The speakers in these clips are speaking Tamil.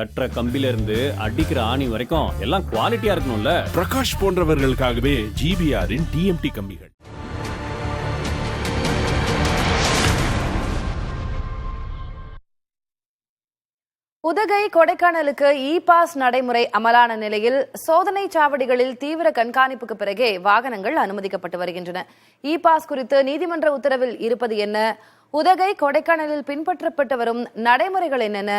கட்டுற கம்பில இருந்து அடிக்கிற ஆணி வரைக்கும் எல்லாம் குவாலிட்டியா இருக்கணும்ல. பிரகாஷ் போன்றவர்களுக்காகவே ஜிபிஆரின் டிஎம்டி கம்பிகள். உதகை கொடைக்கானலுக்கு இ பாஸ் நடைமுறை அமலான நிலையில் சோதனை சாவடிகளில் தீவிர கண்காணிப்புக்கு பிறகே வாகனங்கள் அனுமதிக்கப்பட்டு வருகின்றன. இ பாஸ் குறித்து நீதிமன்ற உத்தரவில் இருப்பது என்ன, உதகை கொடைக்கானலில் பின்பற்றப்பட்டு வரும் நடைமுறைகள் என்னென்ன,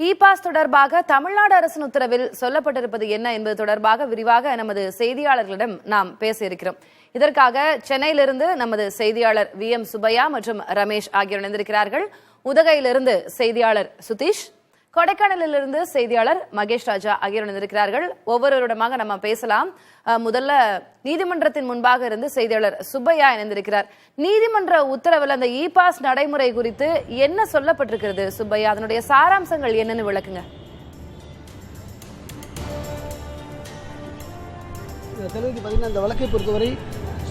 இ பாஸ் தொடர்பாக தமிழ்நாடு அரசின் உத்தரவில் சொல்லப்பட்டிருப்பது என்ன என்பது தொடர்பாக விரிவாக நமது செய்தியாளர்களிடம் நாம் பேச இருக்கிறோம். இதற்காக சென்னையிலிருந்து நமது செய்தியாளர் VM சுப்பையா மற்றும் ரமேஷ் ஆகியோர் இணைந்திருக்கிறார்கள். உதகையிலிருந்து செய்தியாளர் சுதீஷ், கொடைக்கானலிலிருந்து செய்தியாளர் மகேஷ் ராஜா ஆகியோர் இணைந்திருக்கிறார்கள். ஒவ்வொருவரிடமாக நம்ம பேசலாம். முதல்ல நீதிமன்றத்தின் முன்பாக இருந்து செய்தியாளர் சுப்பையா இணைந்திருக்கிறார். நீதிமன்ற உத்தரவில் அந்த இ பாஸ் நடைமுறை குறித்து என்ன சொல்லப்பட்டிருக்கிறது சுப்பையா? அதனுடைய சாராம்சங்கள் என்னன்னு விளக்குங்க. இந்த வழக்கை பொறுத்தவரை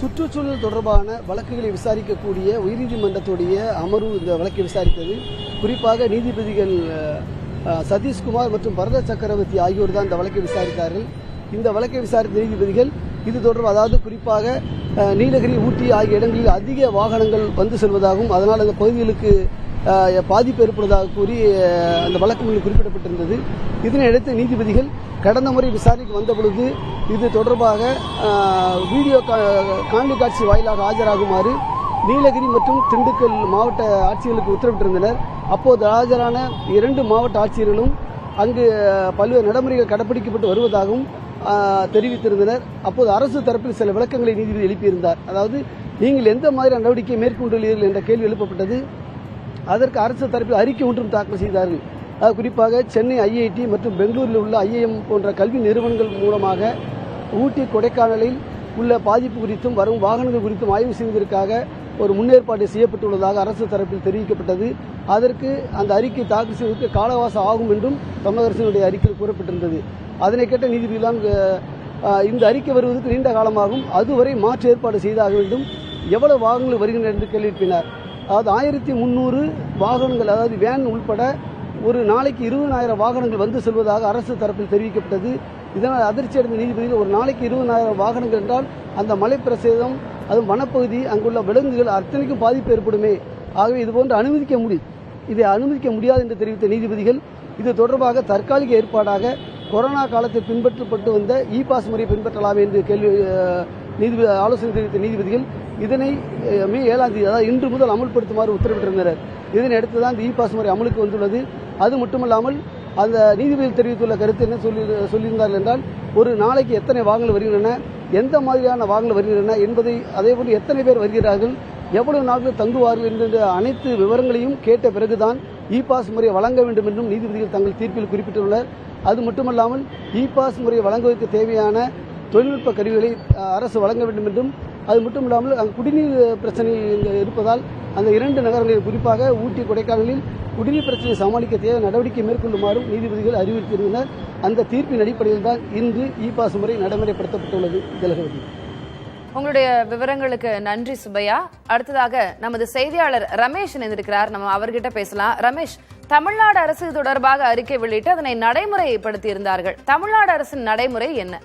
சுற்றுச்சூழல் தொடர்பான வழக்குகளை விசாரிக்கக்கூடிய உயர்நீதிமன்றத்துடைய அமர்வு இந்த வழக்கை விசாரித்தது. குறிப்பாக நீதிபதிகள் சதீஷ்குமார் மற்றும் பரத சக்கரவர்த்தி ஆகியோர் தான் இந்த வழக்கை விசாரித்தார்கள். இந்த வழக்கை விசாரித்த நீதிபதிகள் இது தொடர்பாக, அதாவது குறிப்பாக நீலகிரி, ஊட்டி ஆகிய இடங்களில் அதிக வாகனங்கள் வந்து செல்வதாகவும் அதனால் அந்த பகுதிகளுக்கு பாதிப்பு ஏற்படுவதாக கூறி அந்த வழக்குகளில் குறிப்பிடப்பட்டிருந்தது. இதனையடுத்து நீதிபதிகள் கடந்த முறை விசாரணைக்கு வந்த பொழுது இது தொடர்பாக வீடியோ காணொலி காட்சி வாயிலாக ஆஜராகுமாறு நீலகிரி மற்றும் திண்டுக்கல் மாவட்ட ஆட்சியர்களுக்கு உத்தரவிட்டிருந்தனர். அப்போது ஆஜரான 2 மாவட்ட ஆட்சியர்களும் அங்கு பல்வேறு நடைமுறைகள் கடைபிடிக்கப்பட்டு வருவதாகவும் தெரிவித்திருந்தனர். அப்போது அரசு தரப்பில் சில விளக்கங்களை நீதிபதி எழுப்பியிருந்தார். அதாவது, நீங்கள் எந்த மாதிரி நடவடிக்கை மேற்கொண்டுள்ளீர்கள் என்ற கேள்வி எழுப்பப்பட்டது. அதற்கு அரசு தரப்பில் அறிக்கை ஒன்றும் தாக்கல் செய்தார்கள். குறிப்பாக சென்னை IIT மற்றும் பெங்களூரில் உள்ள IIM போன்ற கல்வி நிறுவனங்கள் மூலமாக ஊட்டி, கொடைக்கானலில் உள்ள பாதிப்பு குறித்தும் வரும் வாகனங்கள் குறித்தும் ஆய்வு செய்வதற்காக ஒரு முன்னேற்பாடு செய்யப்பட்டுள்ளதாக அரசு தரப்பில் தெரிவிக்கப்பட்டது. அதற்கு அந்த அறிக்கை தாக்கல் செய்வதற்கு காலவாசம் ஆகும் என்றும் தமிழக அரசினுடைய அறிக்கையில் கூறப்பட்டிருந்தது. அதனை கேட்ட நீதிபதிதான் இந்த அறிக்கை வருவதற்கு நீண்ட காலமாகும், அதுவரை மாற்று ஏற்பாடு செய்தாக வேண்டும், எவ்வளவு வாகனங்கள் வருகின்றன என்று கேள்வி எழுப்பினார். அதாவது 1300 வாகனங்கள், அதாவது வேன் உள்பட ஒரு நாளைக்கு 20,000 வாகனங்கள் வந்து செல்வதாக அரசு தரப்பில் தெரிவிக்கப்பட்டது. இதனால் அதிர்ச்சி அடைந்த நீதிபதிகள், ஒரு நாளைக்கு 20,000 வாகனங்கள் என்றால் அந்த மலைப்பிரதேசம், அதுவும் வனப்பகுதி, அங்குள்ள விலங்குகள் அத்தனைக்கும் பாதிப்பு ஏற்படுமே. ஆகவே இதுபோன்று இதை அனுமதிக்க முடியாது என்று தெரிவித்த நீதிபதிகள் இது தொடர்பாக தற்காலிக ஏற்பாடாக கொரோனா காலத்தில் பின்பற்றப்பட்டு வந்த இ பாஸ் முறையை பின்பற்றலாம் என்று ஆலோசனை தெரிவித்த நீதிபதிகள் இதனை மே 7ஆம் தேதி, அதாவது இன்று முதல் அமல்படுத்துமாறு உத்தரவிட்டிருந்தனர். இதனை அடுத்துதான் இந்த இ பாஸ் முறை அமலுக்கு வந்துள்ளது. அது மட்டுமல்லாமல் அந்த நீதிபதிகள் தெரிவித்துள்ள கருத்து என்ன சொல்லியிருந்தார்கள் என்றால், ஒரு நாளைக்கு எத்தனை வாகனங்கள் வருகின்றன, எந்த மாதிரியான வாகனங்கள் வருகின்றன என்பதை, அதேபோன்று எத்தனை பேர் வருகிறார்கள், எவ்வளவு நாட்கள் தங்குவார்கள் என்ற அனைத்து விவரங்களையும் கேட்ட பிறகுதான் இ பாஸ் முறையை வழங்க வேண்டும் என்றும் நீதிபதிகள் தங்கள் தீர்ப்பில் குறிப்பிட்டுள்ளனர். அது மட்டுமல்லாமல் இ பாஸ் முறையை வழங்குவதற்கு தேவையான தொழில்நுட்ப கருவிகளை அரசு வழங்க வேண்டும் என்றும், அது மட்டும் இல்லாமல் அங்கு குடிநீர் பிரச்சனை இருப்பதால் அந்த 2 நகரங்களில், குறிப்பாக ஊட்டி, கொடைக்கானலில் குடிநீர் பிரச்சனையை சமாளிக்க தேவை நடவடிக்கை மேற்கொள்ளுமாறும் நீதிபதிகள் அறிவுறுத்தியிருந்தனர். அந்த தீர்ப்பின் அடிப்படையில் தான் இன்று இ பாஸ் முறை நடைமுறைப்படுத்தப்பட்டுள்ளது. திலகவதி, உங்களுடைய விவரங்களுக்கு நன்றி சுப்பையா. அடுத்ததாக நமது செய்தியாளர் ரமேஷ் இணைந்திருக்கிறார். நம்ம அவர்கிட்ட பேசலாம். ரமேஷ், தமிழ்நாடு அரசு தொடர்பாக அறிக்கை வெளியிட்டு அதனை நடைமுறைப்படுத்தி இருந்தார்கள். தமிழ்நாடு அரசின் நடைமுறை என்ன?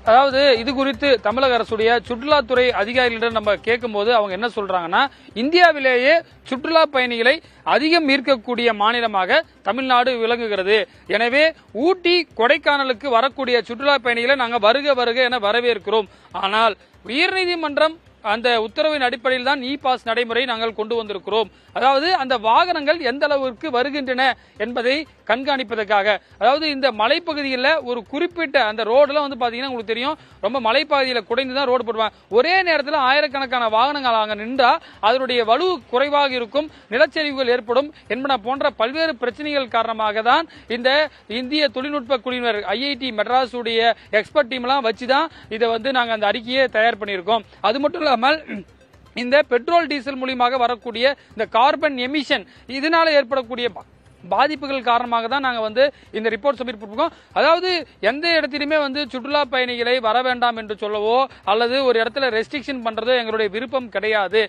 அதாவது இது குறித்து தமிழக அரசுடைய சுற்றுலாத்துறை அதிகாரிகளிடம் நம்ம கேட்கும்போது அவங்க என்ன சொல்றாங்கன்னா, இந்தியாவிலேயே சுற்றுலா பயணிகளை அதிகம் ஈர்க்கக்கூடிய மாநிலமாக தமிழ்நாடு விளங்குகிறது. எனவே ஊட்டி, கொடைக்கானலுக்கு வரக்கூடிய சுற்றுலா பயணிகளை நாங்கள் வருக வருக என வரவேற்கிறோம். ஆனால் உயர்நீதிமன்றம் அந்த உத்தரவின் அடிப்படையில் தான் இ பாஸ் நடைமுறை நாங்கள் கொண்டு வந்திருக்கிறோம். அதாவது அந்த வாகனங்கள் எந்த அளவிற்கு வருகின்றன என்பதை கண்காணிப்பதற்காக. அதாவது இந்த மலைப்பகுதியில் ஒரு குறிப்பிட்ட அந்த ரோடுலாம் வந்து பாத்தீங்கன்னா உங்களுக்கு தெரியும், ரொம்ப மலைப்பகுதியில் குறைந்து தான் ரோடு போடுவாங்க. ஒரே நேரத்தில் ஆயிரக்கணக்கான வாகனங்கள் அங்கே நின்றா அதனுடைய வலு குறைவாக இருக்கும், நிலச்சரிவுகள் ஏற்படும் என்பன போன்ற பல்வேறு பிரச்சனைகள் காரணமாக தான் இந்த இந்திய தொழில்நுட்ப குழுவினர் IIT மெட்ராஸ் உடைய எக்ஸ்பர்ட் டீம்லாம் வச்சுதான் இதை வந்து நாங்கள் அந்த அறிக்கையை தயார் பண்ணியிருக்கோம். அது மட்டும் இல்லாமல் இந்த பெட்ரோல், டீசல் மூலியமாக வரக்கூடிய இந்த கார்பன் எமிஷன், இதனால ஏற்படக்கூடிய பாதிப்புகள் காரணமாக தான் நாங்க வந்து இந்த ரிப்போர்ட் சப்மிட் பண்ணிருக்கோம். அதாவது எந்த இடத்திலுமே வந்து சுற்றுலா பயணிகளை வர வேண்டாம் என்று சொல்லவோ அல்லது ஒரு இடத்துல ரெஸ்ட்ரிக்ஷன் பண்றதோ எங்களுடைய விருப்பம் கிடையாது.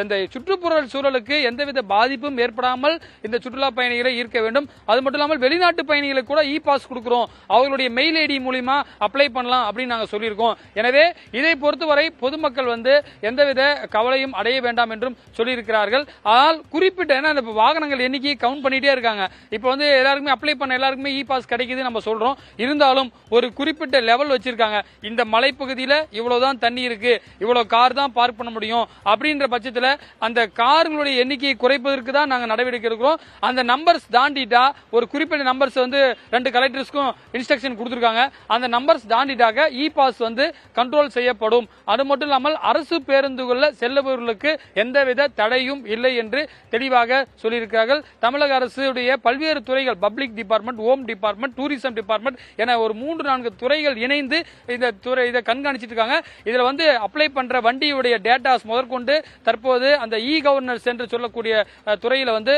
இந்த சுற்றுப்புற சூழலுக்கு எந்தவித பாதிப்பும் ஏற்படாமல் இந்த சுற்றுலா பயணிகளை ஈர்க்க வேண்டும். அது மட்டும் இல்லாமல் வெளிநாட்டு பயணிகளுக்கு கூட இ பாஸ் கொடுக்கிறோம், அவர்களுடைய மெயில் ஐடி மூலமா அப்ளை பண்ணலாம் அப்படின்னு நாங்க சொல்லியிருக்கோம். எனவே இதை பொறுத்தவரை பொதுமக்கள் வந்து எந்தவித கவலையும் அடைய வேண்டாம் என்றும் சொல்லியிருக்கிறார்கள். ஆனால் குறிப்பிட்ட வாகனங்கள் எண்ணிக்கை கவுண்ட் பண்ணிட்டே இருக்காங்க. இப்ப வந்து எல்லாருக்குமே அப்ளை பண்ண எல்லாருக்குமே இ பாஸ் கிடைக்குது நம்ம சொல்றோம். இருந்தாலும் ஒரு குறிப்பிட்ட லெவல் வச்சிருக்காங்க. இந்த மலைப்பகுதியில இவ்வளவுதான் தண்ணி இருக்கு, இவ்வளவு கார் தான் பார்க் பண்ண முடியும் அப்படின்ற பட்சத்தில் அந்த கார்களுடைய எண்ணிக்கையை குறைப்பதற்கு தான் நாங்க நடவடிக்கை எடுக்கிறோம். அந்த நம்பர்ஸ் தாண்டிட்டா ஒரு குறிப்பிட்ட நம்பர்ஸ் வந்து 2 கலெக்டர்ஸ்க்கும் இன்ஸ்ட்ரக்ஷன் கொடுத்திருக்காங்க. அந்த நம்பர்ஸ் தாண்டிட்டாக இ பாஸ் வந்து கண்ட்ரோல் செய்யப்படும். அது மட்டும் இல்லாமல் அரசு பேருந்துகளில் செல்லுபவர்களுக்கு எந்தவித தடையும் இல்லை என்று தெளிவாக சொல்லியிருக்கிறார்கள். தமிழக அரசுடைய பல்வேறு துறைகள், public department, home department, tourism department என ஒரு 3-4 துறைகள் இணைந்து இந்த துறை இதை கண்காணிச்சிட்டு இருக்காங்க. இதுல வந்து அப்ளை பண்ற வண்டியுடைய டேட்டாஸ் முதற்கொண்டு தற்போது அந்த இ கவர்னன்ஸ் என்று சொல்லக்கூடிய துறையில வந்து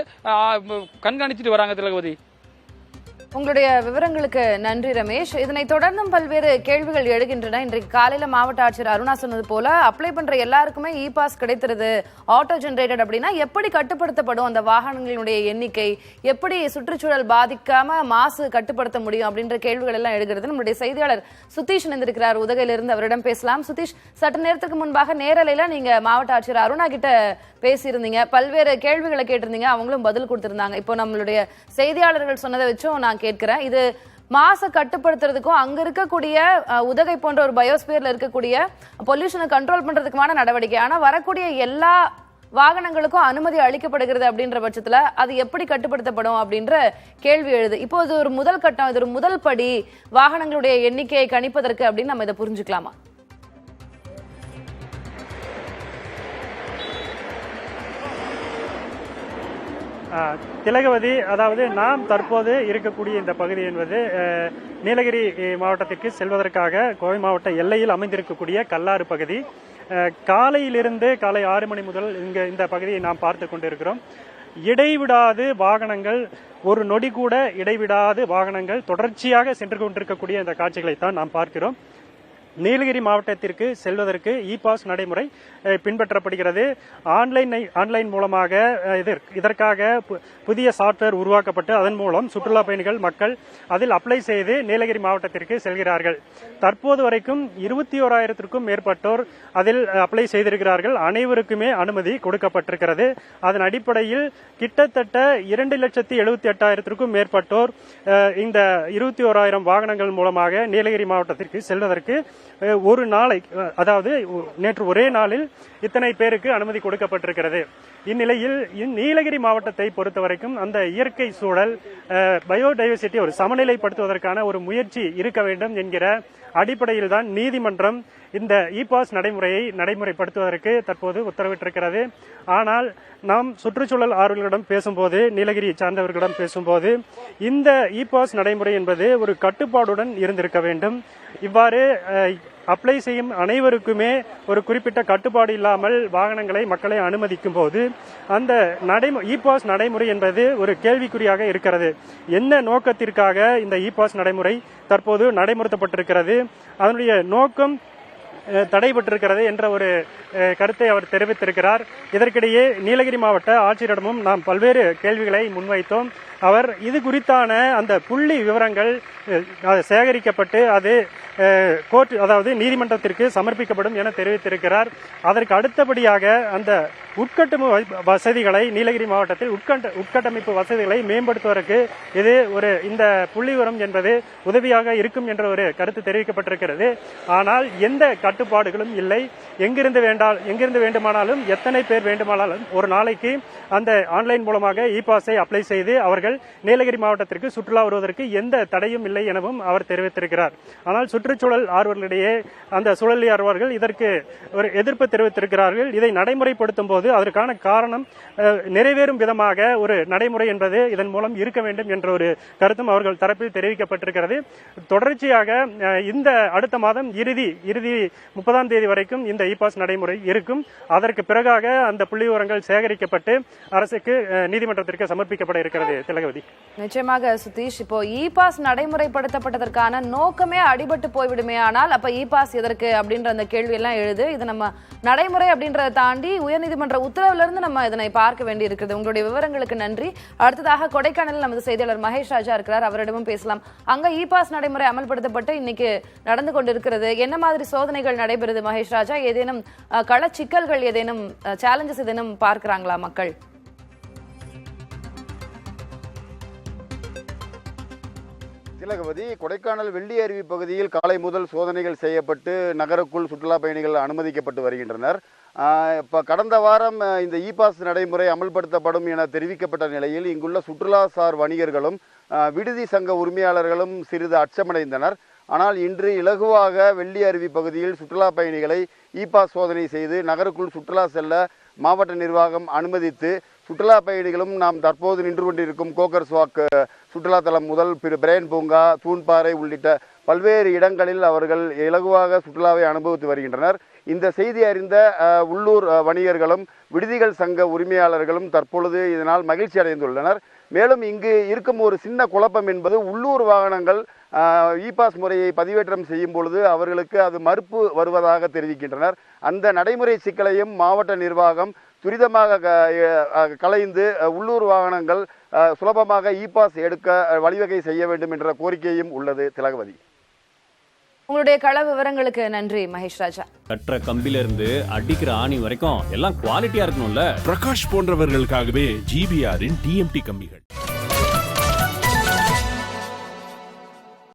கண்காணிச்சிட்டு வராங்க. திலகவதி, உங்களுடைய விவரங்களுக்கு நன்றி ரமேஷ். இதனைத் தொடர்ந்தும் பல்வேறு கேள்விகள் எழுகின்றன. இன்றைக்கு காலையில மாவட்ட ஆட்சியர் அருணா சொன்னது போல அப்ளை பண்ற எல்லாருக்குமே இ பாஸ் கிடைக்கிறது, ஆட்டோ ஜெனரேட்டட் அப்படின்னா எப்படி கட்டுப்படுத்தப்படும் அந்த வாகனங்களுடைய எண்ணிக்கை, எப்படி சுற்றுச்சூழல் பாதிக்காம மாசு கட்டுப்படுத்த முடியும் அப்படின்ற கேள்விகள் எல்லாம் எழுகிறது. நம்முடைய செய்தியாளர் சுதீஷ் இணைந்திருக்கிறார், உதகையிலிருந்து. அவரிடம் பேசலாம். சுதீஷ், சற்று நேரத்துக்கு முன்பாக நேரலையில நீங்க மாவட்ட ஆட்சியர் அருணா கிட்ட பேசியிருந்தீங்க, பல்வேறு கேள்விகளை கேட்டிருந்தீங்க, அவங்களும் பதில் கொடுத்திருந்தாங்க. இப்போ நம்மளுடைய செய்தியாளர்கள் சொன்னதை வச்சும் நான் கேட்கிறேன், இது மாசை கட்டுப்படுத்துறதுக்கும் அங்க இருக்கக்கூடிய உதகை போன்ற ஒரு பயோஸ்பியர்ல இருக்கக்கூடிய பொல்யூஷனை கண்ட்ரோல் பண்றதுக்குமான நடவடிக்கை. ஆனா வரக்கூடிய எல்லா வாகனங்களுக்கும் அனுமதி அளிக்கப்படுகிறது அப்படின்ற பட்சத்துல அது எப்படி கட்டுப்படுத்தப்படும் அப்படின்ற கேள்வி எழுது. இப்போ இது ஒரு முதல் கட்டம், இது ஒரு முதல் படி வாகனங்களுடைய எண்ணிக்கையை கணிப்பதற்கு அப்படின்னு நம்ம இதை புரிஞ்சுக்கலாமா? திலகவதி, அதாவது நாம் தற்போது இருக்கக்கூடிய இந்த பகுதி என்பது நீலகிரி மாவட்டத்திற்கு செல்வதற்காக கோவை மாவட்ட எல்லையில் அமைந்திருக்கக்கூடிய கல்லாறு பகுதி. காலையிலிருந்து காலை 6 மணி முதல் இந்த பகுதியை நாம் பார்த்து கொண்டிருக்கிறோம். இடைவிடாது வாகனங்கள், ஒரு நொடி கூட இடைவிடாது வாகனங்கள் தொடர்ச்சியாக சென்று கொண்டிருக்கக்கூடிய இந்த காட்சிகளை தான் நாம் பார்க்கிறோம். நீலகிரி மாவட்டத்திற்கு செல்வதற்கு இ பாஸ் நடைமுறை பின்பற்றப்படுகிறது. ஆன்லைன் மூலமாக இதற்காக புதிய சாப்ட்வேர் உருவாக்கப்பட்டு அதன் மூலம் சுற்றுலா பயணிகள் மக்கள் அதில் அப்ளை செய்து நீலகிரி மாவட்டத்திற்கு செல்கிறார்கள். தற்போது வரைக்கும் 21,000க்கும் மேற்பட்டோர் அதில் அப்ளை செய்திருக்கிறார்கள். அனைவருக்குமே அனுமதி கொடுக்கப்பட்டிருக்கிறது. அதன் அடிப்படையில் கிட்டத்தட்ட 2,78,800க்கும் மேற்பட்டோர் இந்த 21,000 வாகனங்கள் மூலமாக நீலகிரி மாவட்டத்திற்கு செல்வதற்கு ஒரு நாளை, அதாவது நேற்று ஒரே நாளில் இத்தனை பேருக்கு அனுமதி கொடுக்கப்பட்டிருக்கிறது. இந்நிலையில் நீலகிரி மாவட்டத்தை பொறுத்தவரைக்கும் அந்த இயற்கை சூழல், பயோடைவர்சிட்டி ஒரு சமநிலைப்படுத்துவதற்கான ஒரு முயற்சி இருக்க வேண்டும் என்கிற அடிப்படையில் தான் நீதிமன்றம் இந்த இ பாஸ் நடைமுறையை நடைமுறைப்படுத்துவதற்கு தற்போது உத்தரவிட்டிருக்கிறது. ஆனால் நாம் சுற்றுச்சூழல் ஆர்வலர்களிடம் பேசும்போது, நீலகிரி சார்ந்தவர்களிடம் பேசும்போது, இந்த இ பாஸ் நடைமுறை என்பது ஒரு கட்டுப்பாடுடன் இருந்திருக்க வேண்டும். இவ்வாறு அப்ளை செய்யும் அனைவருக்குமே ஒரு குறிப்பிட்ட கட்டுப்பாடு இல்லாமல் வாகனங்களை மக்களை அனுமதிக்கும் போது அந்த இ பாஸ் நடைமுறை என்பது ஒரு கேள்விக்குறியாக இருக்கிறது. என்ன நோக்கத்திற்காக இந்த இ பாஸ் நடைமுறை தற்போது நடைமுறைப்படுத்தப்பட்டிருக்கிறது, அதனுடைய நோக்கம் தடைபட்டிருக்கிறது என்ற ஒரு கருத்தை அவர் தெரிவித்திருக்கிறார். இதற்கிடையே நீலகிரி மாவட்ட ஆட்சியரிடமும் நாம் பல்வேறு கேள்விகளை முன்வைத்தோம். அவர் இது குறித்தான அந்த புள்ளி விவரங்கள் சேகரிக்கப்பட்டு அது கோர்ட், அதாவது நீதிமன்றத்திற்கு சமர்ப்பிக்கப்படும் என தெரிவித்திருக்கிறார். அதற்கு அடுத்தபடியாக அந்த உட்கட்டமைப்பு வசதிகளை, நீலகிரி மாவட்டத்தில் உட்கட்டமைப்பு வசதிகளை மேம்படுத்துவதற்கு இது இந்த புள்ளி விவரம் என்பது உதவியாக இருக்கும் என்ற ஒரு கருத்து தெரிவிக்கப்பட்டிருக்கிறது. ஆனால் எந்த கட்டுப்பாடுகளும் இல்லை. எங்கிருந்து வேண்டுமானாலும், எத்தனை பேர் வேண்டுமானாலும் ஒரு நாளைக்கு அந்த ஆன்லைன் மூலமாக இ பாஸை அப்ளை செய்து அவர்கள் நீலகிரி மாவட்டத்திற்கு சுற்றுலா வருவதற்கு எந்த தடையும் இல்லை எனவும் அவர் தெரிவித்திருக்கிறார். ஆனால் சுற்றுச்சூழல் ஆர்வலர்களிடையே அந்த சூழலில் ஆர்வலர்கள் இதற்கு ஒரு எதிர்ப்பு தெரிவித்திருக்கிறார்கள். இதை நடைமுறைப்படுத்தும் போது போது அதற்கான காரணம் நிறைவேறும் விதமாக ஒரு நடைமுறை என்பது இதன் மூலம் இருக்க வேண்டும் என்ற ஒரு கருத்தும் அவர்கள் தரப்பில் தெரிவிக்கப்பட்டிருக்கிறது. தொடர்ச்சியாக இந்த அடுத்த மாதம் இறுதி 30ஆம் தேதி வரைக்கும் இந்த இ பாஸ் நடைமுறை இருக்கும். அதற்கு பிறகாக அந்த புள்ளி விவரங்கள் சேகரிக்கப்பட்டு அரசுக்கு நீதிமன்றத்திற்கு சமர்ப்பிக்கப்பட இருக்கிறது. திலகவதி, நிச்சயமாக சுதீஷ், இப்போ இ பாஸ் நடைமுறைப்படுத்தப்பட்டதற்கான நோக்கமே அடிபட்டு போய்விடுமே, ஆனால் அப்ப இ பாஸ் எதற்கு அப்படின்ற அந்த கேள்வி எல்லாம் எழுது. இது நம்ம நடைமுறை அப்படின்றத தாண்டி உயர்நீதிமன்ற உத்தரவுல இருந்து நம்ம இதனை பார்க்க வேண்டி இருக்கிறது. உங்களுடைய விவரங்களுக்கு நன்றி. அடுத்ததாக கொடைக்கானலில் நமது செய்தியாளர் மகேஷ் ராஜா இருக்கிறார், அவரிடமும் பேசலாம். அங்க இ பாஸ் நடைமுறை அமல்படுத்தப்பட்டு இன்னைக்கு நடந்து கொண்டிருக்கிறது. என்ன மாதிரி சோதனைகள் நடைபெறுது மகேஷ் ராஜா? ஏதேனும் கள சிக்கல்கள், ஏதேனும் சேலஞ்சஸ் ஏதேனும் பார்க்கிறாங்களா மக்கள்? திலகவதி, கொடைக்கானல் வெள்ளி அருவி பகுதியில் காலை முதல் சோதனைகள் செய்யப்பட்டு நகருக்குள் சுற்றுலா பயணிகள் அனுமதிக்கப்பட்டு வருகின்றனர். இப்போ கடந்த வாரம் இந்த இ பாஸ் நடைமுறை அமல்படுத்தப்படும் என தெரிவிக்கப்பட்ட நிலையில் இங்குள்ள சுற்றுலாசார் வணிகர்களும் விடுதி சங்க உரிமையாளர்களும் சிறிது அச்சமடைந்தனர். ஆனால் இன்று இலகுவாக வெள்ளி அருவி பகுதியில் சுற்றுலா பயணிகளை இ பாஸ் சோதனை செய்து நகருக்குள் சுற்றுலா செல்ல மாவட்ட நிர்வாகம் அனுமதித்து சுற்றுலா பயணிகளும் நாம் தற்போது நின்று கொண்டிருக்கும் கோக்கர்ஸ் வாக் சுற்றுலாத்தலம் முதல் பிரைன் பூங்கா, தூண்பாறை உள்ளிட்ட பல்வேறு இடங்களில் அவர்கள் இலகுவாக சுற்றுலாவை அனுபவித்து வருகின்றனர். இந்த செய்தி அறிந்த உள்ளூர் வணிகர்களும் விடுதிகள் சங்க உரிமையாளர்களும் தற்பொழுது இதனால் மகிழ்ச்சி அடைந்துள்ளனர். மேலும் இங்கு இருக்கும் ஒரு சின்ன குழப்பம் என்பது உள்ளூர் வாகனங்கள் இ பாஸ் முறையை பதிவேற்றம் செய்யும் பொழுது அவர்களுக்கு அது மறுப்பு வருவதாக தெரிவிக்கின்றனர். அந்த நடைமுறை சிக்கலையும் மாவட்ட நிர்வாகம் துரிதமாக களைந்து உள்ளூர் வாகனங்கள் சுலபமாக இ பாஸ் எடுக்க வழிவகை செய்ய வேண்டும் என்ற கோரிக்கையும் உள்ளது. திலகவதி, உங்களுடைய கள விவரங்களுக்கு நன்றி மகேஷ் ராஜா. கட்டுற கம்பில இருந்து அடிக்கிற ஆணி வரைக்கும் எல்லாம் குவாலிட்டியா இருக்கணும்ல. பிரகாஷ் போன்றவர்களுக்காகவே GBRின் TMT கம்பிகள்.